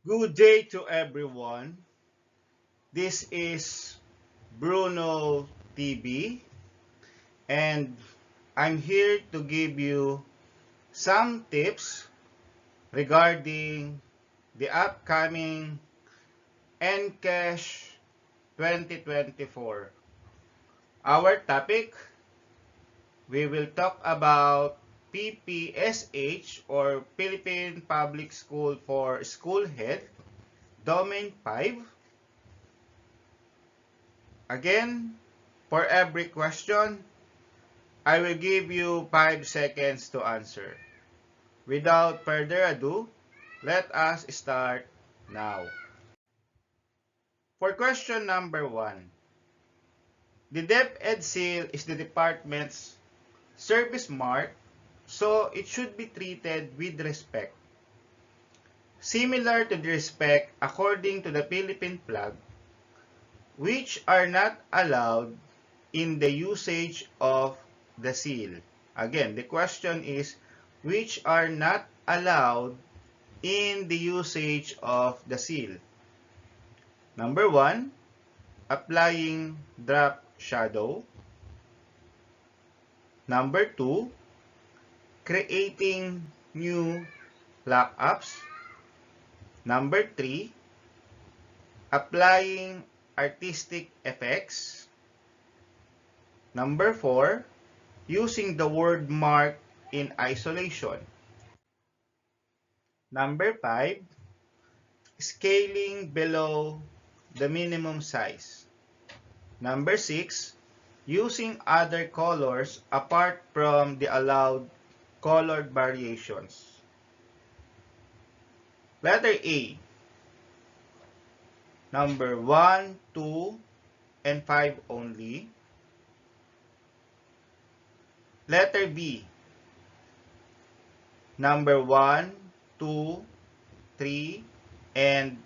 Good day to everyone. This is Bruno TV, and I'm here to give you some tips regarding the upcoming Encash 2024. Our topic, we will talk about PPSH or Philippine Public School for School Head, Domain 5. Again, for every question, I will give you 5 seconds to answer. Without further ado, let us start now. For question number 1, the DepEd seal is the department's service mark, so it should be treated with respect. Similar to the respect according to the Philippine flag, which are not allowed in the usage of the seal. Again, the question is, which are not allowed in the usage of the seal? Number 1, applying drop shadow. Number 2, creating new lockups. Number 3, applying artistic effects. Number 4, using the word mark in isolation. Number 5, scaling below the minimum size. Number 6, using other colors apart from the allowed colored variations. Letter A, number 1, 2, and 5 only. Letter B, number 1, 2, 3, and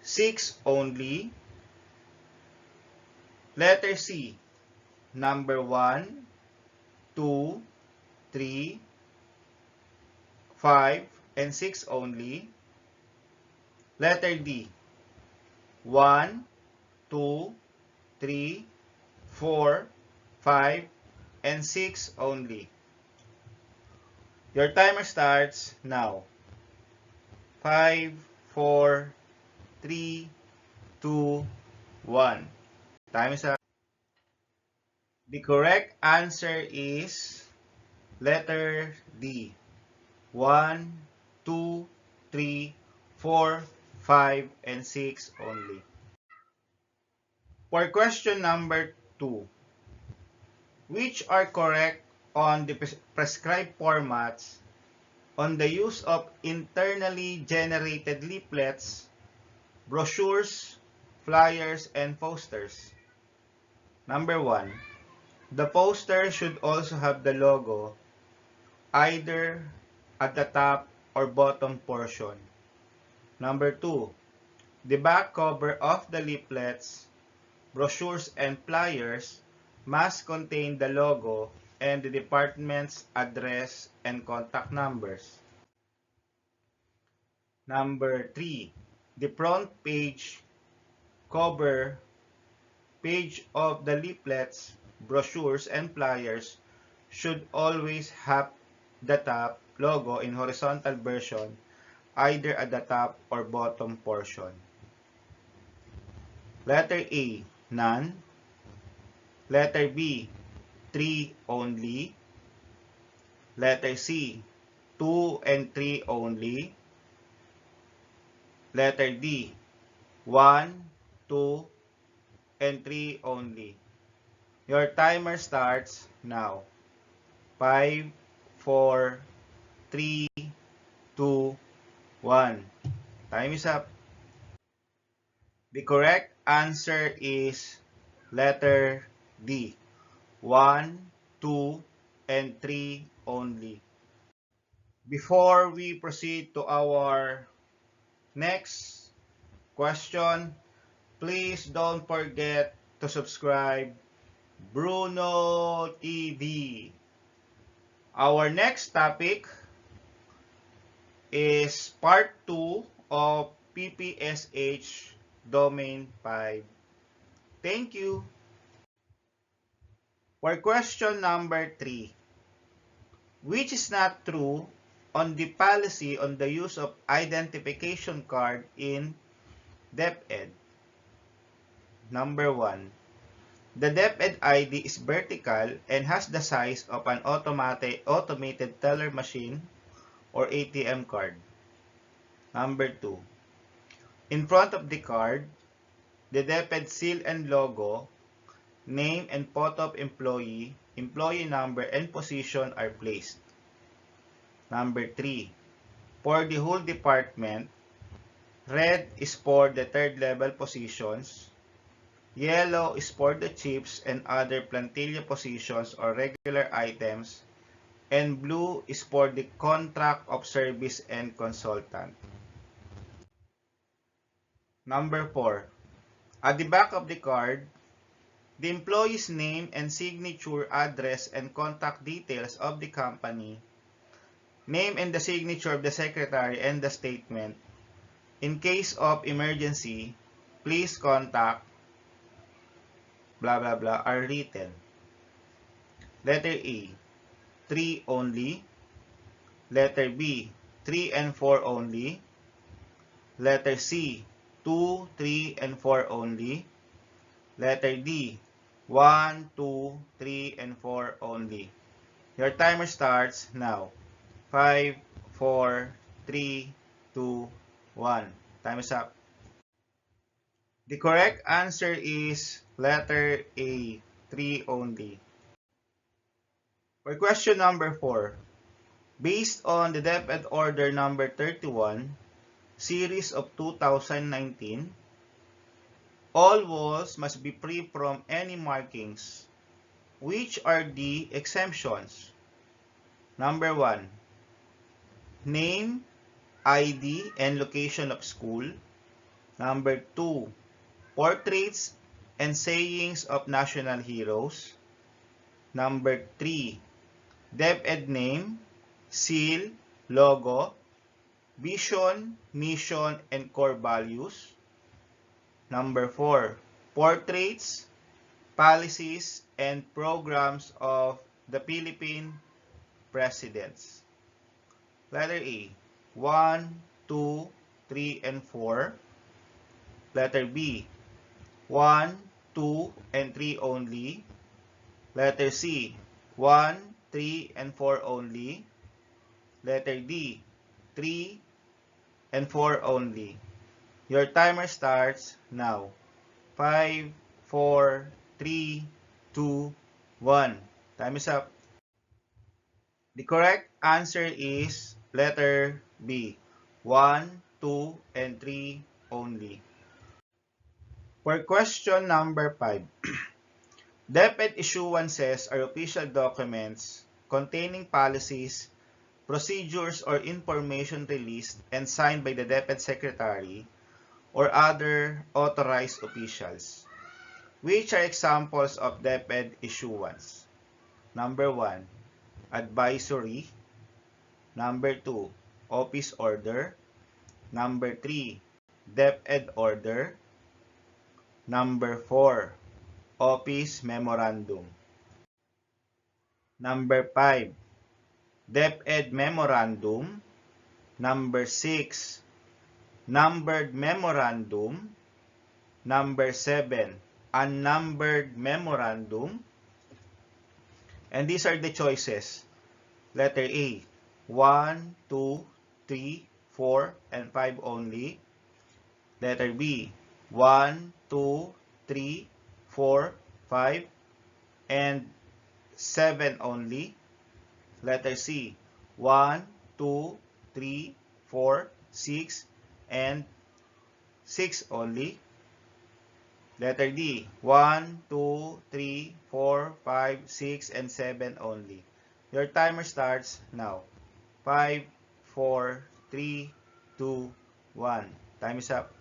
6 only. Letter C, number 1, 2, 3, 5, and 6 only. Letter D, 1, 2, 3, 4, 5, and 6 only. Your timer starts now. 5, 4, 3, 2, 1. Time is up. The correct answer is letter D. 1, 2, 3, 4, 5, and 6 only. For question number 2, which are correct on the prescribed formats on the use of internally generated leaflets, brochures, flyers, and posters? Number 1, the poster should also have the logo either at the top or bottom portion. Number 2, the back cover of the leaflets, brochures, and flyers must contain the logo and the department's address and contact numbers. Number 3, the front page cover page of the leaflets, brochures, and flyers should always have the top logo in horizontal version either at the top or bottom portion. Letter A, none. Letter B, 3 only. Letter C, 2 and 3 only. Letter D, 1, 2, and 3 only. Your timer starts now. 5, 4, 3, 2, 1. Time is up. The correct answer is letter D. 1, 2, and 3 only. Before we proceed to our next question, please don't forget to subscribe Bruno TV. Our next topic is part 2 of PPSH Domain 5. Thank you. For question number 3, which is not true on the policy on the use of identification card in DepEd? Number 1. The DepEd ID is vertical and has the size of an automated teller machine or ATM card. Number 2. In front of the card, the DepEd seal and logo, name and photo of employee, employee number, and position are placed. Number 3. For the whole department, red is for the third level positions, yellow is for the chiefs and other plantilla positions or regular items, and blue is for the contract of service and consultant. Number 4. At the back of the card, the employee's name and signature, address, and contact details of the company, name and the signature of the secretary and the statement. In case of emergency, please contact blah blah blah are written. Letter A, 3 only. Letter B, 3 and 4 only. Letter C, 2, 3, and 4 only. Letter D, 1, 2, 3, and 4 only. Your timer starts now. 5, 4, 3, 2, 1. Time is up. The correct answer is letter A, 3 only. For question number 4, based on the DepEd Order number 31, series of 2019, all walls must be free from any markings. Which are the exemptions? Number 1, name, ID, and location of school. Number 2, portraits and sayings of national heroes. Number 3, DepEd name, seal, logo, vision, mission, and core values. Number 4, portraits, policies, and programs of the Philippine presidents. Letter A, 1, 2, 3, and 4. Letter B, 1, 2, and 3 only. Letter C, 1, 3, and 4 only. Letter D, 3 and 4 only. Your timer starts now. 5, 4, 3, 2, 1. Time is up. The correct answer is letter B, 1, 2, and 3 only. For question number 5, DepEd issuances are official documents containing policies, procedures, or information released and signed by the DepEd Secretary or other authorized officials. Which are examples of DepEd issuance? Number 1, advisory. Number 2, office order. Number 3, DepEd order. Number 4, office memorandum. Number 5, DepEd memorandum. Number 6, numbered memorandum. Number 7, unnumbered memorandum. And these are the choices. Letter A, 1, 2, 3, 4, and 5 only. Letter B, 1, 2, 3, 4, 5, and 7 only. Letter C, 1, 2, 3, 4, 6, and 6 only. Letter D, 1, 2, 3, 4, 5, 6, and 7 only. Your timer starts now. 5, 4, 3, 2, 1. Time is up.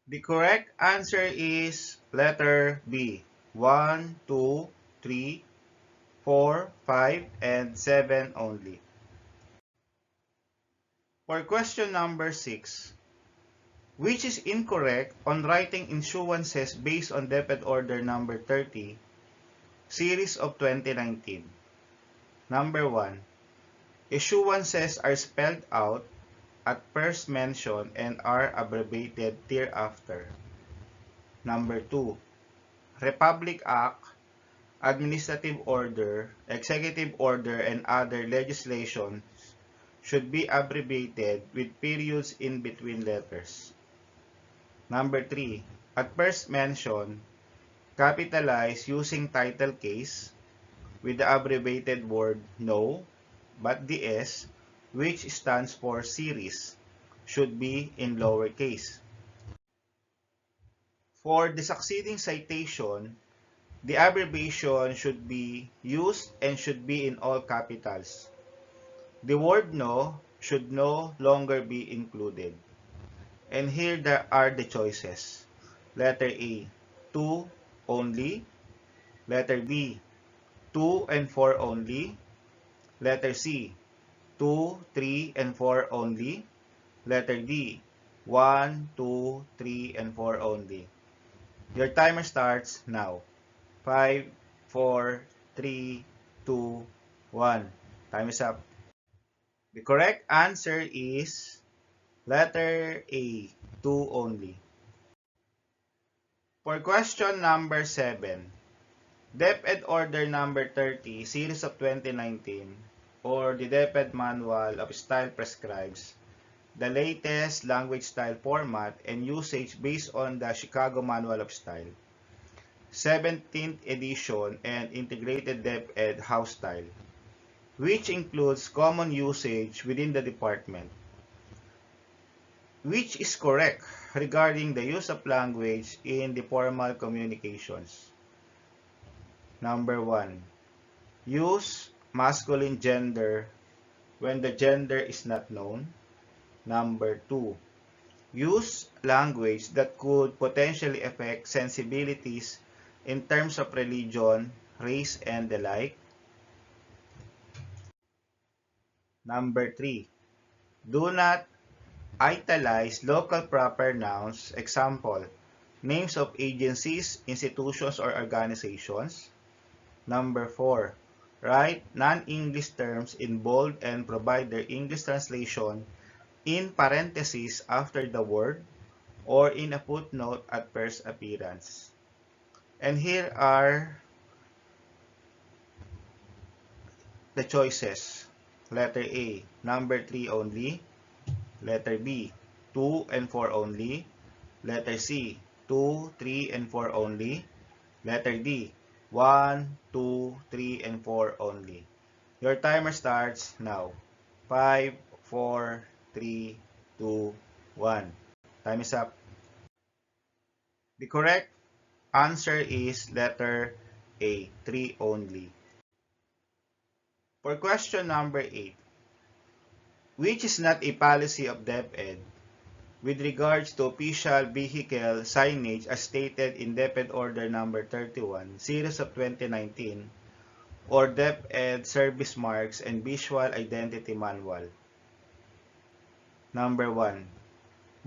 The correct answer is letter B, 1, 2, 3, 4, 5, and 7 only. For question number 6, which is incorrect on writing issuances based on DepEd Order number 30, series of 2019? Number 1, issuances are spelled out at first mention and are abbreviated thereafter. Number 2, Republic Act, Administrative Order, Executive Order, and other legislation should be abbreviated with periods in between letters. Number 3, at first mention, capitalize using title case with the abbreviated word no, but the S, which stands for series, should be in lowercase. For the succeeding citation, the abbreviation should be used and should be in all capitals. The word no should no longer be included. And here there are the choices. Letter A, 2 only. Letter B, 2 and 4 only. Letter C, 2, 3, and 4 only. Letter D, 1, 2, 3, and 4 only. Your timer starts now. 5, 4, 3, 2, 1. Time is up. The correct answer is letter A, 2 only. For question number 7, DepEd Order number 30, series of 2019, or the DepEd Manual of Style prescribes the latest language style format and usage based on the Chicago Manual of Style, 17th edition, and integrated DepEd House Style, which includes common usage within the department. Which is correct regarding the use of language in the formal communications? Number 1, use masculine gender when the gender is not known. Number 2, use language that could potentially affect sensibilities in terms of religion, race, and the like. Number 3, do not italize local proper nouns, example, names of agencies, institutions, or organizations. Number 4, write non-English terms in bold and provide their English translation in parentheses after the word or in a footnote at first appearance. And here are the choices. Letter A, number 3 only. Letter B, 2 and 4 only. Letter C, 2, 3, and 4 only. Letter D, 1, 2, 3, and 4 only. Your timer starts now. 5, 4, 3, 2, 1. Time is up. The correct answer is letter A, 3 only. For question number 8, which is not a policy of DepEd with regards to official vehicle signage as stated in DepEd Order number 31, series of 2019, or DepEd Service Marks and Visual Identity Manual? Number 1,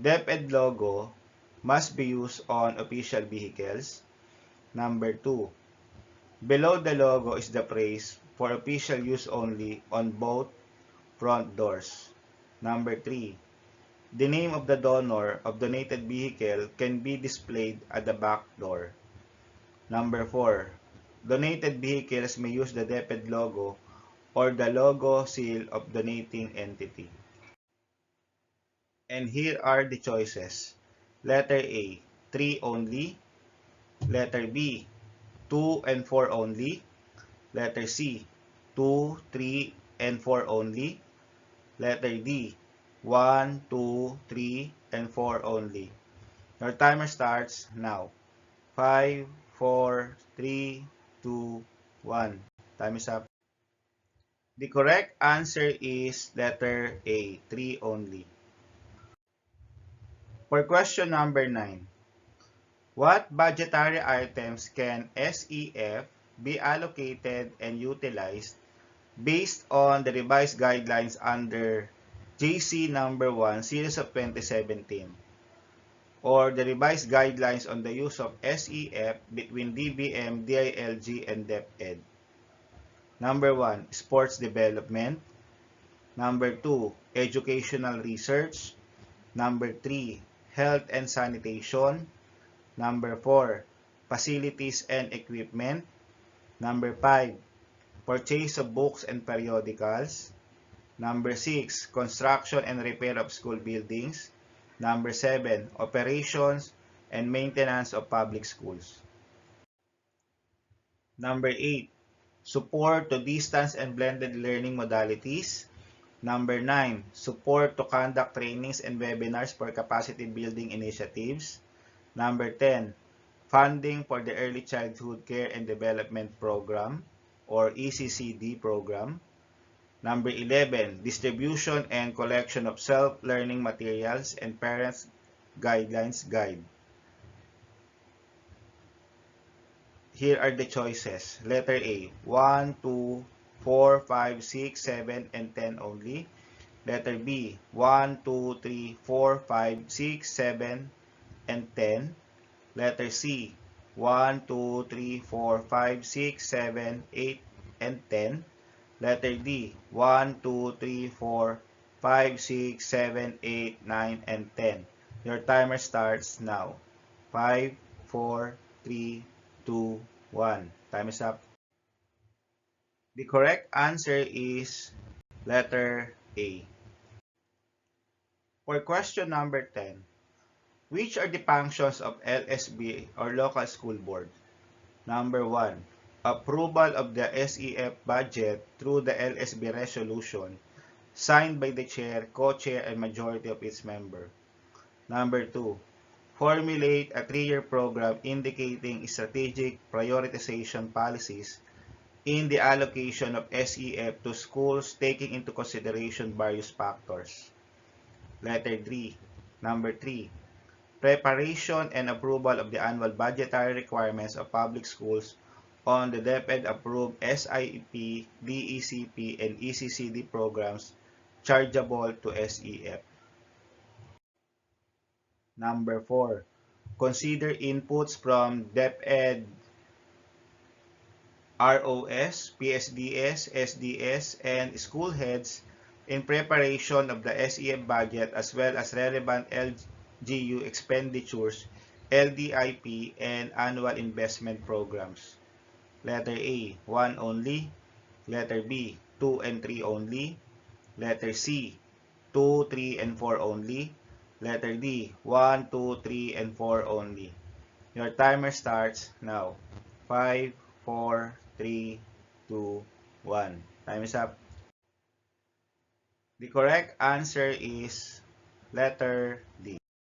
DepEd logo must be used on official vehicles. Number 2, below the logo is the phrase for official use only on both front doors. Number 3, the name of the donor of donated vehicle can be displayed at the back door. Number 4, donated vehicles may use the DepEd logo or the logo seal of donating entity. And here are the choices. Letter A, 3 only. Letter B, 2 and 4 only. Letter C, 2, 3, and 4 only. Letter D, 1, 2, 3, and 4 only. Your timer starts now. 5, 4, 3, 2, 1. Time is up. The correct answer is letter A, 3 only. For question number 9, what budgetary items can SEF be allocated and utilized based on the revised guidelines under JC number 1, series of 2017, or the revised guidelines on the use of SEF between DBM, DILG, and DepEd. Number 1, sports development. Number 2, educational research. Number 3, health and sanitation. Number 4, facilities and equipment. Number 5, purchase of books and periodicals. Number 6, construction and repair of school buildings. Number 7, operations and maintenance of public schools. Number 8, support to distance and blended learning modalities. Number 9, support to conduct trainings and webinars for capacity building initiatives. Number 10, funding for the Early Childhood Care and Development Program or ECCD program. Number 11, distribution and collection of self-learning materials and parents' guidelines guide. Here are the choices. Letter A, 1, 2, 4, 5, 6, 7, and 10 only. Letter B, 1, 2, 3, 4, 5, 6, 7, and 10. Letter C, 1, 2, 3, 4, 5, 6, 7, 8, and 10. Letter D, 1, 2, 3, 4, 5, 6, 7, 8, 9, and 10. Your timer starts now. 5, 4, 3, 2, 1. Time is up. The correct answer is letter A. For question number 10, which are the functions of LSB or local school board? Number 1, approval of the SEF budget through the LSB resolution signed by the chair, co-chair, and majority of its members. Number 2, formulate a 3-year program indicating strategic prioritization policies in the allocation of SEF to schools taking into consideration various factors. Letter 3. Number 3, preparation and approval of the annual budgetary requirements of public schools on the DepEd-approved SIEP, DECP, and ECCD programs chargeable to SEF. Number 4, consider inputs from DepEd, ROS, PSDS, SDS, and school heads in preparation of the SEF budget as well as relevant LGU expenditures, LDIP, and annual investment programs. Letter A, 1 only. Letter B, 2 and 3 only. Letter C, 2, 3, and 4 only. Letter D, 1, 2, 3, and 4 only. Your timer starts now. 5, 4, 3, 2, 1. Time is up. The correct answer is letter D.